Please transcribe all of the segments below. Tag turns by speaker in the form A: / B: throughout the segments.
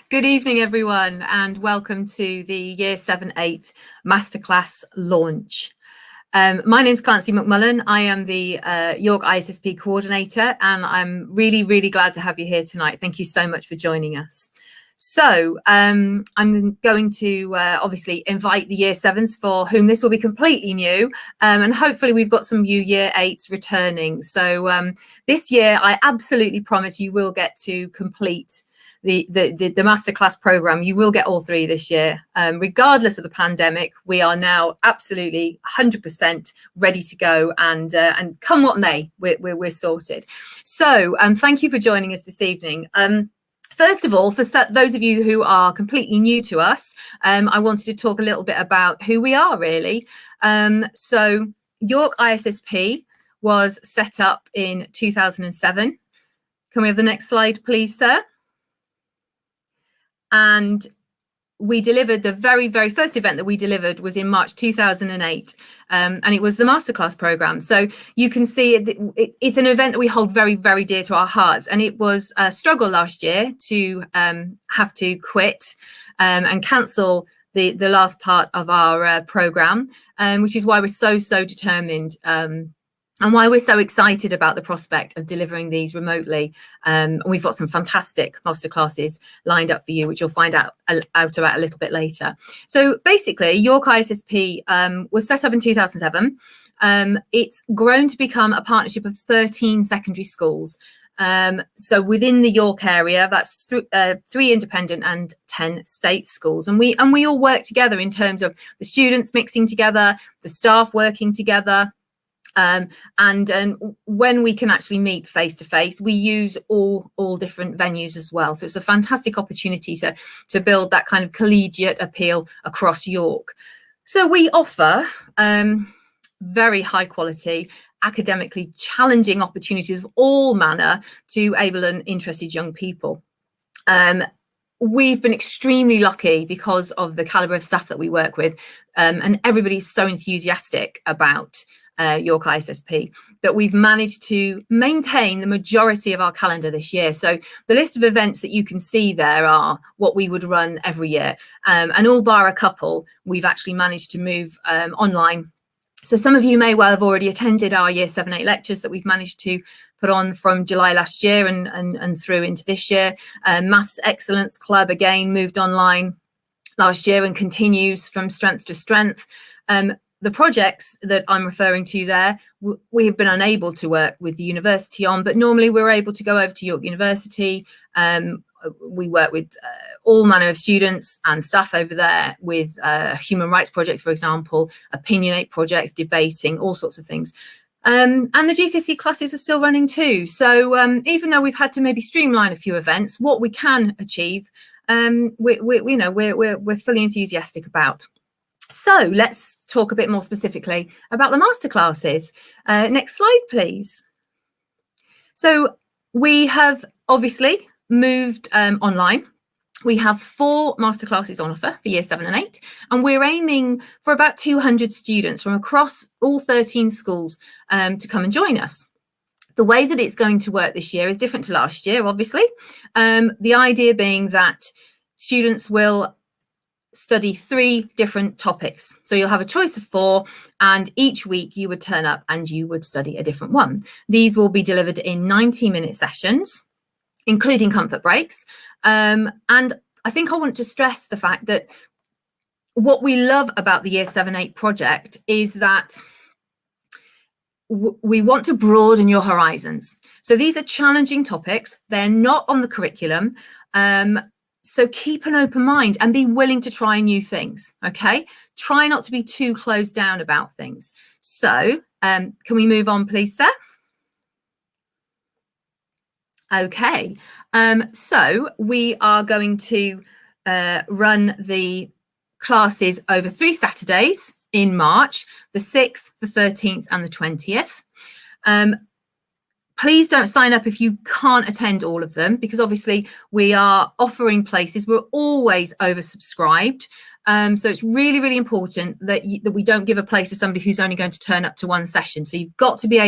A: Good evening, everyone, and welcome to the Year 7-8 Masterclass launch. My name's Clancy McMullen. I am the York ISSP coordinator, and I'm really, really glad to have you here tonight. Thank you so much for joining us. So I'm going to obviously invite the Year 7s for whom this will be completely new, and hopefully we've got some new Year 8s returning. So this year, I absolutely promise you will get to complete the Masterclass program. You will get all three this year. Regardless of the pandemic, we are now absolutely 100% ready to go, and come what may, we're sorted. So thank you for joining us this evening. First of all, for those of you who are completely new to us, I wanted to talk a little bit about who we are, really. So York ISSP was set up in 2007. Can we have the next slide, please, sir? And we delivered the very, very first event that we delivered was in March 2008, and it was the Masterclass program. So you can see it's an event that we hold very, very dear to our hearts, and it was a struggle last year to have to quit and cancel the last part of our program, which is why we're so determined. And why we're so excited about the prospect of delivering these remotely. We've got some fantastic masterclasses lined up for you, which you'll find out about a little bit later. So basically, York ISSP was set up in 2007. It's grown to become a partnership of 13 secondary schools. So within the York area, that's 3 independent and 10 state schools. And we all work together in terms of the students mixing together, the staff working together. And when we can actually meet face to face, we use all different venues as well. So it's a fantastic opportunity to build that kind of collegiate appeal across York. So we offer very high quality, academically challenging opportunities of all manner to able and interested young people. We've been extremely lucky because of the calibre of staff that we work with, and everybody's so enthusiastic about York ISSP that we've managed to maintain the majority of our calendar this year. So the list of events that you can see there are what we would run every year, and all bar a couple, we've actually managed to move online. So some of you may well have already attended our Year 7-8 lectures that we've managed to put on from July last year and through into this year. Maths Excellence Club again moved online last year and continues from strength to strength. The projects that I'm referring to there, we have been unable to work with the university on, but normally we're able to go over to York University. We work with all manner of students and staff over there with human rights projects, for example, opinionate projects, debating, all sorts of things. And the GCSE classes are still running too. So even though we've had to maybe streamline a few events, what we can achieve, we're fully enthusiastic about. So let's talk a bit more specifically about the masterclasses. Next slide, please. So we have obviously moved online. We have 4 masterclasses on offer for Year 7 and 8, and we're aiming for about 200 students from across all 13 schools to come and join us. The way that it's going to work this year is different to last year, obviously. The idea being that students will study 3 different topics. So you'll have a choice of 4, and each week you would turn up and you would study a different one. These will be delivered in 90-minute sessions, including comfort breaks. And I think I want to stress the fact that what we love about the Year 7-8 project is that we want to broaden your horizons. So these are challenging topics. They're not on the curriculum. So keep an open mind and be willing to try new things, okay? Try not to be too closed down about things. So can we move on, please, sir? Okay, so we are going to run the classes over 3 Saturdays in March, the 6th, the 13th and the 20th. Please don't sign up if you can't attend all of them, because obviously we are offering places. We're always oversubscribed. So it's really, really important that we don't give a place to somebody who's only going to turn up to one session. So you've got to be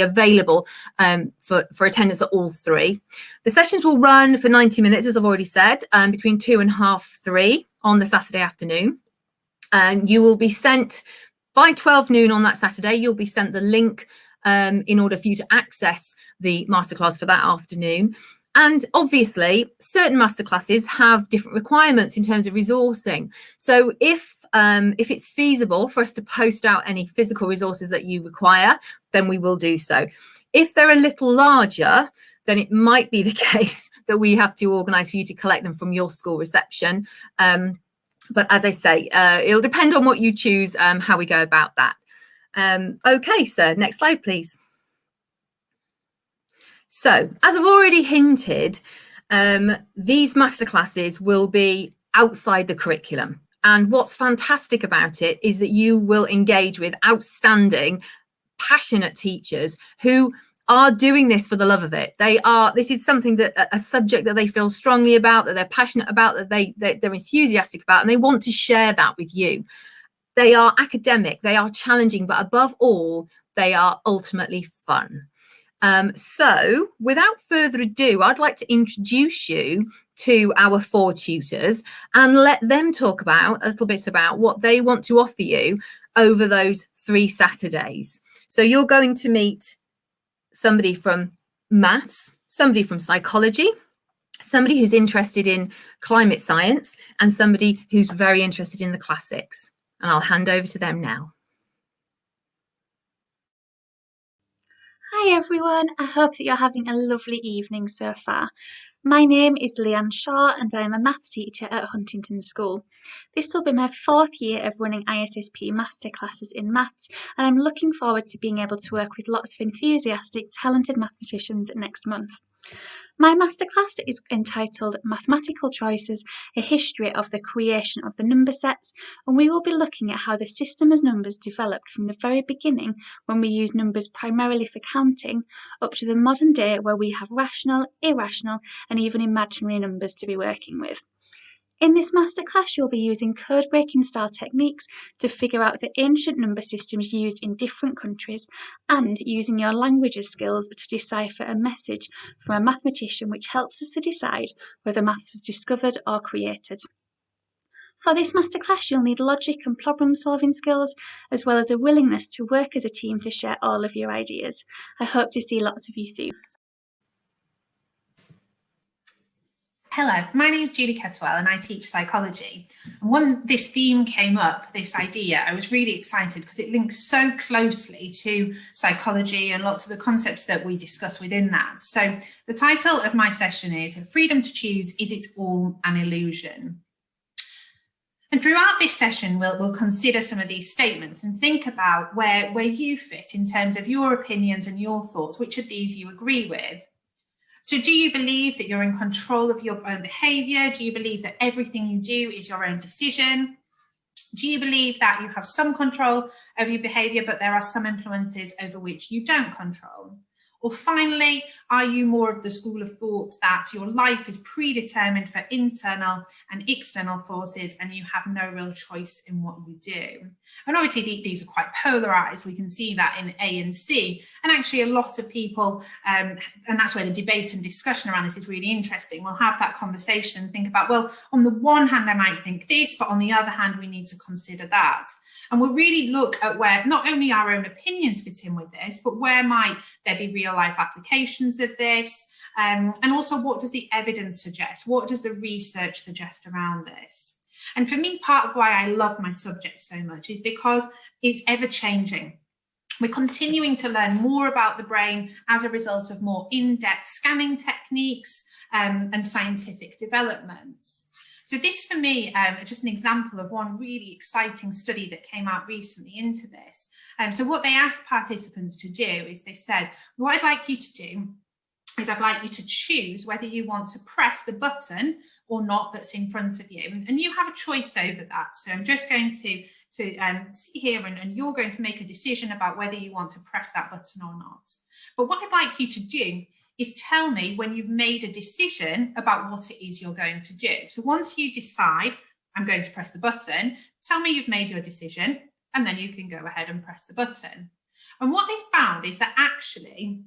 A: available for attendance at all 3. The sessions will run for 90 minutes, as I've already said, between 2 and half 3 on the Saturday afternoon. You will be sent by 12 noon on that Saturday. You'll be sent the link in order for you to access the masterclass for that afternoon. And obviously, certain masterclasses have different requirements in terms of resourcing. So if it's feasible for us to post out any physical resources that you require, then we will do so. If they're a little larger, then it might be the case that we have to organise for you to collect them from your school reception. But as I say, it'll depend on what you choose, how we go about that. Okay, so next slide, please. So, as I've already hinted, these masterclasses will be outside the curriculum. And what's fantastic about it is that you will engage with outstanding, passionate teachers who are doing this for the love of it. This is something that a subject that they feel strongly about, that they're passionate about, that they're enthusiastic about, and they want to share that with you. They are academic, they are challenging, but above all, they are ultimately fun. So without further ado, I'd like to introduce you to our 4 tutors and let them talk about a little bit about what they want to offer you over those 3 Saturdays. So you're going to meet somebody from maths, somebody from psychology, somebody who's interested in climate science, and somebody who's very interested in the classics. And I'll hand over to them now.
B: Hi everyone, I hope that you're having a lovely evening so far. My name is Leanne Shaw and I am a maths teacher at Huntington School. This will be my 4th year of running ISSP Masterclasses in maths, and I'm looking forward to being able to work with lots of enthusiastic, talented mathematicians next month. My masterclass is entitled Mathematical Choices, A History of the Creation of the Number Sets, and we will be looking at how the system as numbers developed from the very beginning, when we use numbers primarily for counting, up to the modern day where we have rational, irrational, and even imaginary numbers to be working with. In this masterclass, you'll be using code-breaking style techniques to figure out the ancient number systems used in different countries, and using your languages skills to decipher a message from a mathematician, which helps us to decide whether maths was discovered or created. For this masterclass, you'll need logic and problem-solving skills, as well as a willingness to work as a team to share all of your ideas. I hope to see lots of you soon.
C: Hello, my name is Julie Ketwell and I teach psychology. And when this theme came up, this idea, I was really excited because it links so closely to psychology and lots of the concepts that we discuss within that. So the title of my session is Freedom to Choose, Is It All an Illusion? And throughout this session, we'll consider some of these statements and think about where you fit in terms of your opinions and your thoughts, which of these you agree with. So do you believe that you're in control of your own behaviour? Do you believe that everything you do is your own decision? Do you believe that you have some control over your behaviour, but there are some influences over which you don't control? Or finally, are you more of the school of thought that your life is predetermined for internal and external forces and you have no real choice in what you do? And obviously these are quite polarised. We can see that in A and C. And actually a lot of people, and that's where the debate and discussion around this is really interesting, we'll have that conversation and think about, well, on the one hand, I might think this, but on the other hand, we need to consider that. And we'll really look at where not only our own opinions fit in with this, but where might there be real life applications of this? And also, what does the evidence suggest? What does the research suggest around this? And for me, part of why I love my subject so much is because it's ever changing. We're continuing to learn more about the brain as a result of more in-depth scanning techniques and scientific developments. So this, for me, just an example of one really exciting study that came out recently into this. So what they asked participants to do is they said, what I'd like you to do is I'd like you to choose whether you want to press the button or not that's in front of you. And you have a choice over that. So I'm just going to see here, and you're going to make a decision about whether you want to press that button or not. But what I'd like you to do is tell me when you've made a decision about what it is you're going to do. So once you decide, I'm going to press the button, tell me you've made your decision, and then you can go ahead and press the button. And what they found is that actually,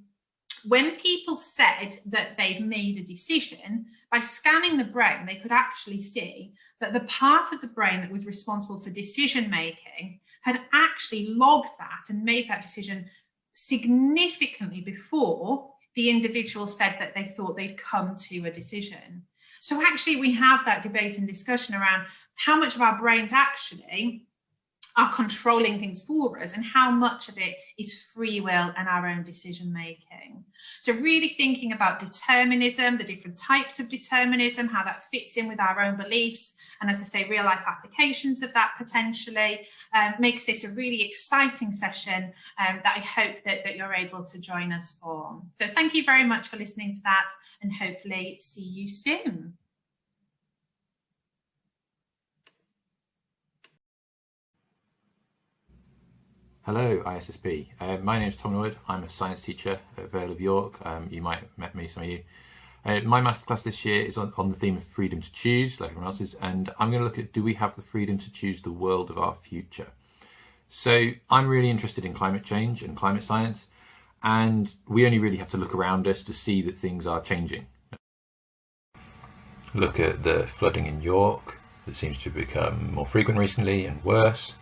C: when people said that they'd made a decision, by scanning the brain, they could actually see that the part of the brain that was responsible for decision making had actually logged that and made that decision significantly before the individual said that they thought they'd come to a decision. So actually we have that debate and discussion around how much of our brains actually are controlling things for us and how much of it is free will and our own decision making. So really thinking about determinism, the different types of determinism, how that fits in with our own beliefs, and as I say, real life applications of that potentially, makes this a really exciting session that I hope that you're able to join us for. So thank you very much for listening to that, and hopefully see you soon.
D: Hello, ISSP. My name is Tom Wood. I'm a science teacher at Vale of York. You might have met me, some of you. My masterclass this year is on the theme of freedom to choose, like everyone else's, and I'm going to look at, do we have the freedom to choose the world of our future? So I'm really interested in climate change and climate science, and we only really have to look around us to see that things are changing. Look at the flooding in York that seems to have become more frequent recently and worse.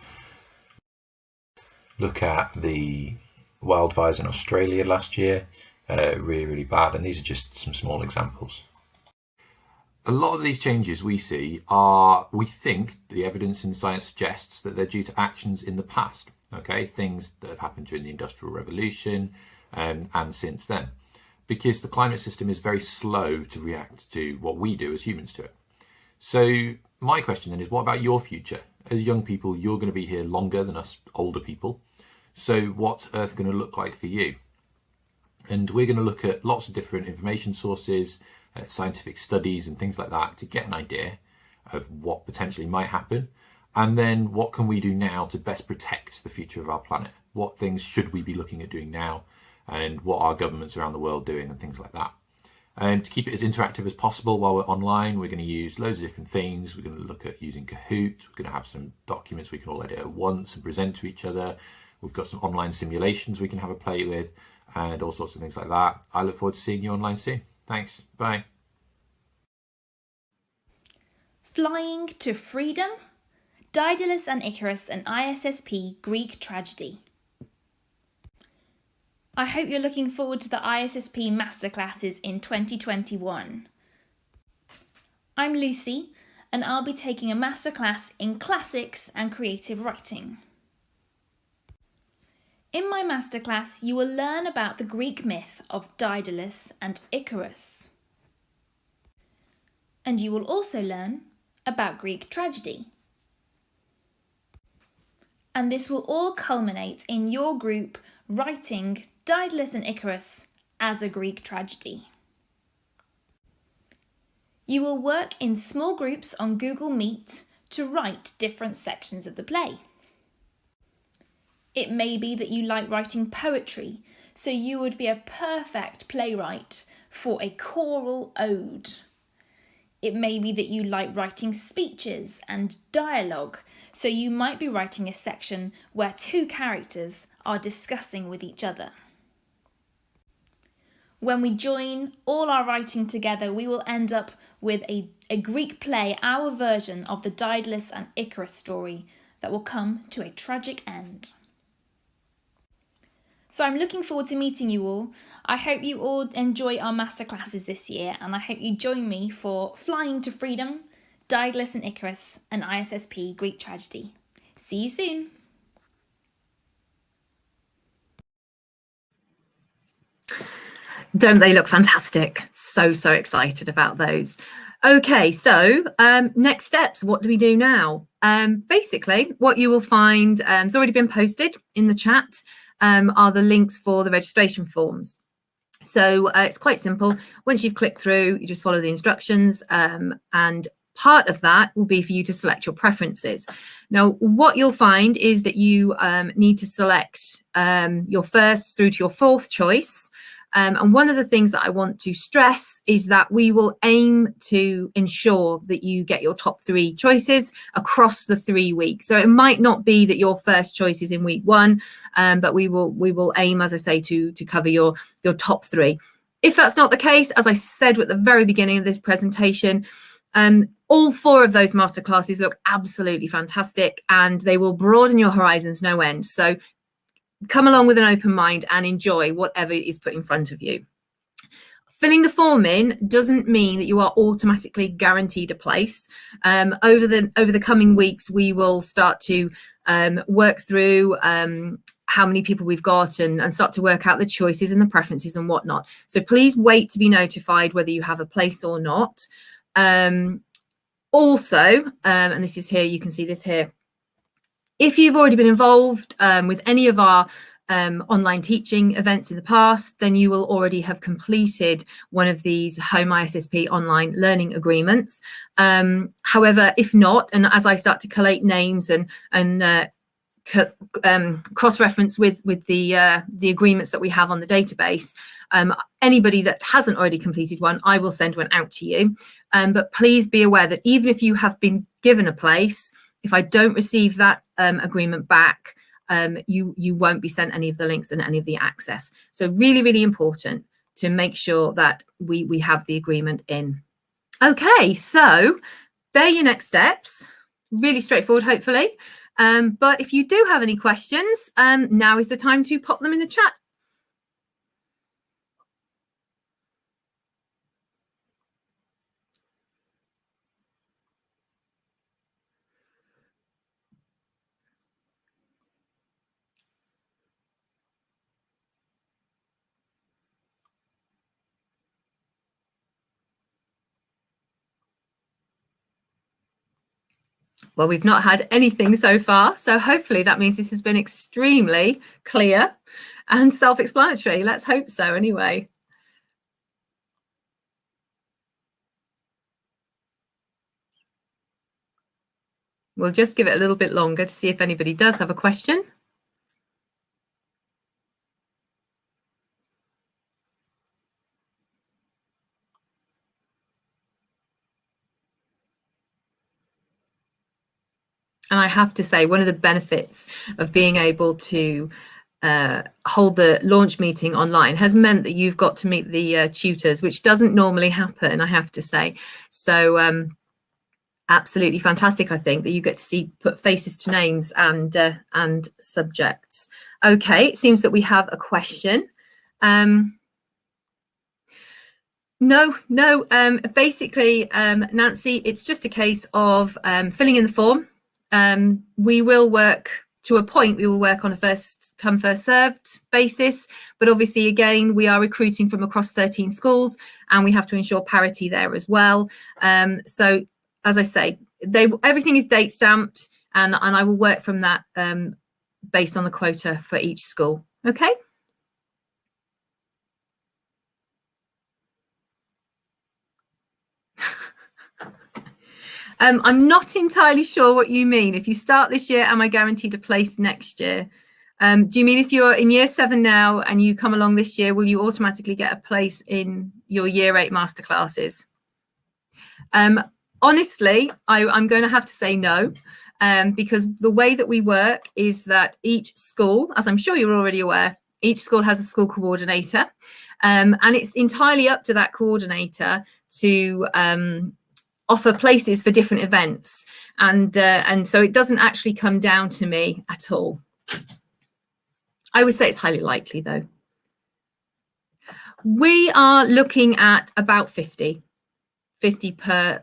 D: Look at the wildfires in Australia last year, really, really bad, and these are just some small examples. A lot of these changes we see are, we think, the evidence in science suggests that they're due to actions in the past, okay, things that have happened during the Industrial Revolution and since then, because the climate system is very slow to react to what we do as humans to it. So my question then is, what about your future? As young people, you're going to be here longer than us older people. So what's Earth going to look like for you? And we're going to look at lots of different information sources, scientific studies and things like that to get an idea of what potentially might happen. And then what can we do now to best protect the future of our planet? What things should we be looking at doing now? And what are governments around the world doing and things like that? And to keep it as interactive as possible while we're online, we're going to use loads of different things. We're going to look at using Kahoot. We're going to have some documents we can all edit at once and present to each other. We've got some online simulations we can have a play with and all sorts of things like that. I look forward to seeing you online soon. Thanks. Bye.
E: Flying to Freedom, Daedalus and Icarus, an ISSP Greek tragedy. I hope you're looking forward to the ISSP Masterclasses in 2021. I'm Lucy, and I'll be taking a masterclass in classics and creative writing. In my masterclass, you will learn about the Greek myth of Daedalus and Icarus. And you will also learn about Greek tragedy. And this will all culminate in your group writing Daedalus and Icarus as a Greek tragedy. You will work in small groups on Google Meet to write different sections of the play. It may be that you like writing poetry, so you would be a perfect playwright for a choral ode. It may be that you like writing speeches and dialogue, so you might be writing a section where two characters are discussing with each other. When we join all our writing together, we will end up with a Greek play, our version of the Daedalus and Icarus story that will come to a tragic end. So I'm looking forward to meeting you all. I hope you all enjoy our masterclasses this year, and I hope you join me for Flying to Freedom, Daedalus and Icarus, an ISSP Greek tragedy. See you soon.
A: Don't they look fantastic? So excited about those. Okay, so next steps, what do we do now? Basically, what you will find, has already been posted in the chat, are the links for the registration forms. So it's quite simple. Once you've clicked through, you just follow the instructions, and part of that will be for you to select your preferences. Now, what you'll find is that you need to select your first through to your fourth choice. And one of the things that I want to stress is that we will aim to ensure that you get your top 3 choices across the 3 weeks. So it might not be that your first choice is in week 1, but we will aim, as I say, to cover your top 3. If that's not the case, as I said at the very beginning of this presentation, all 4 of those masterclasses look absolutely fantastic, and they will broaden your horizons no end. So come along with an open mind and enjoy whatever is put in front of you. Filling the form in doesn't mean that you are automatically guaranteed a place. Over the coming weeks, we will start to work through how many people we've got and start to work out the choices and the preferences and whatnot. So please wait to be notified whether you have a place or not. Also, and this is here, you can see this here, if you've already been involved with any of our online teaching events in the past, then you will already have completed one of these Home ISSP online learning agreements. However, if not, and as I start to collate names and cross-reference with the agreements that we have on the database, anybody that hasn't already completed one, I will send one out to you. But please be aware that even if you have been given a place, if I don't receive that agreement back, you won't be sent any of the links and any of the access. So really, really important to make sure that we have the agreement in. Okay, so they're your next steps. Really straightforward, hopefully. But if you do have any questions, now is the time to pop them in the chat. Well, we've not had anything so far, so hopefully that means this has been extremely clear and self-explanatory. Let's hope so anyway. We'll just give it a little bit longer to see if anybody does have a question. And I have to say, one of the benefits of being able to hold the launch meeting online has meant that you've got to meet the tutors, which doesn't normally happen, I have to say. So absolutely fantastic, I think, that you get to put faces to names and subjects. Okay, it seems that we have a question. No, basically, Nancy, it's just a case of filling in the form. We will work to a point, we will work on a first come, first served basis. But obviously, again, we are recruiting from across 13 schools and we have to ensure parity there as well. So as I say, everything is date stamped and I will work from that based on the quota for each school. Okay. I'm not entirely sure what you mean. If you start this year, am I guaranteed a place next year? Do you mean if you're in year 7 now and you come along this year, will you automatically get a place in your year 8 masterclasses? Honestly, I'm going to have to say no, because the way that we work is that each school, as I'm sure you're already aware, each school has a school coordinator, and it's entirely up to that coordinator to offer places for different events, and so it doesn't actually come down to me at all. I would say it's highly likely, though. We are looking at about 50 per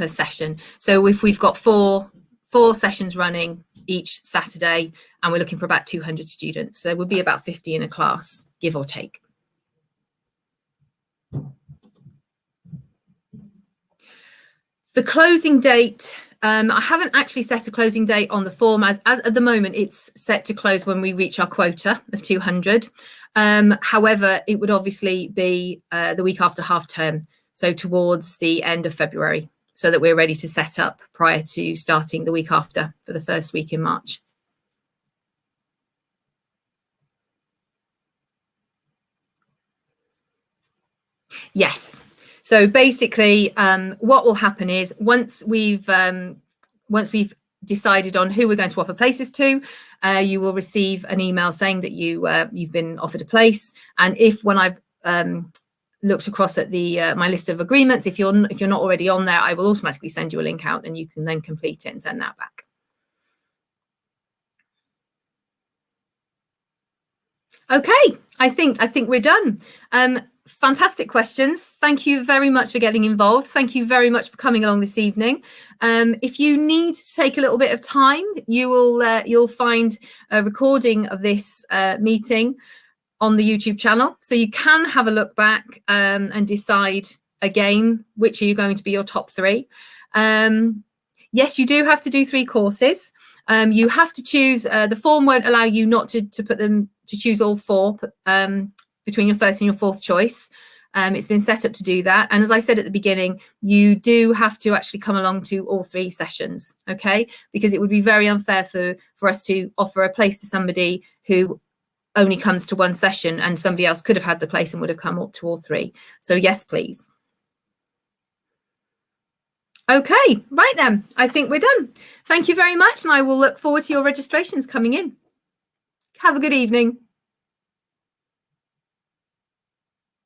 A: session. So if we've got four sessions running each Saturday, and we're looking for about 200 students, so there would be about 50 in a class, give or take. The closing date, I haven't actually set a closing date on the form, as at the moment it's set to close when we reach our quota of 200. However, it would obviously be the week after half term, so towards the end of February. so that we're ready to set up prior to starting the week after for the first week in March. Yes. So basically, what will happen is once we've decided on who we're going to offer places to, you will receive an email saying that you've been offered a place. And if when I've looked across at the my list of agreements, if you're not already on there, I will automatically send you a link out, and you can then complete it and send that back. Okay, I think we're done. Fantastic questions. Thank you very much for getting involved. Thank you very much for coming along this evening. If you need to take a little bit of time, you'll find a recording of this meeting on the YouTube channel, so you can have a look back and decide again which are you going to be your top 3. Yes, you do have to do 3 courses. You have to choose. The form won't allow you not to put them to choose all 4 between your first and your 4th choice. It's been set up to do that. And as I said at the beginning, you do have to actually come along to all 3 sessions, okay? Because it would be very unfair for us to offer a place to somebody who only comes to 1 session, and somebody else could have had the place and would have come up to all 3. So yes, please. Okay, right then, I think we're done. Thank you very much, and I will look forward to your registrations coming in. Have a good evening.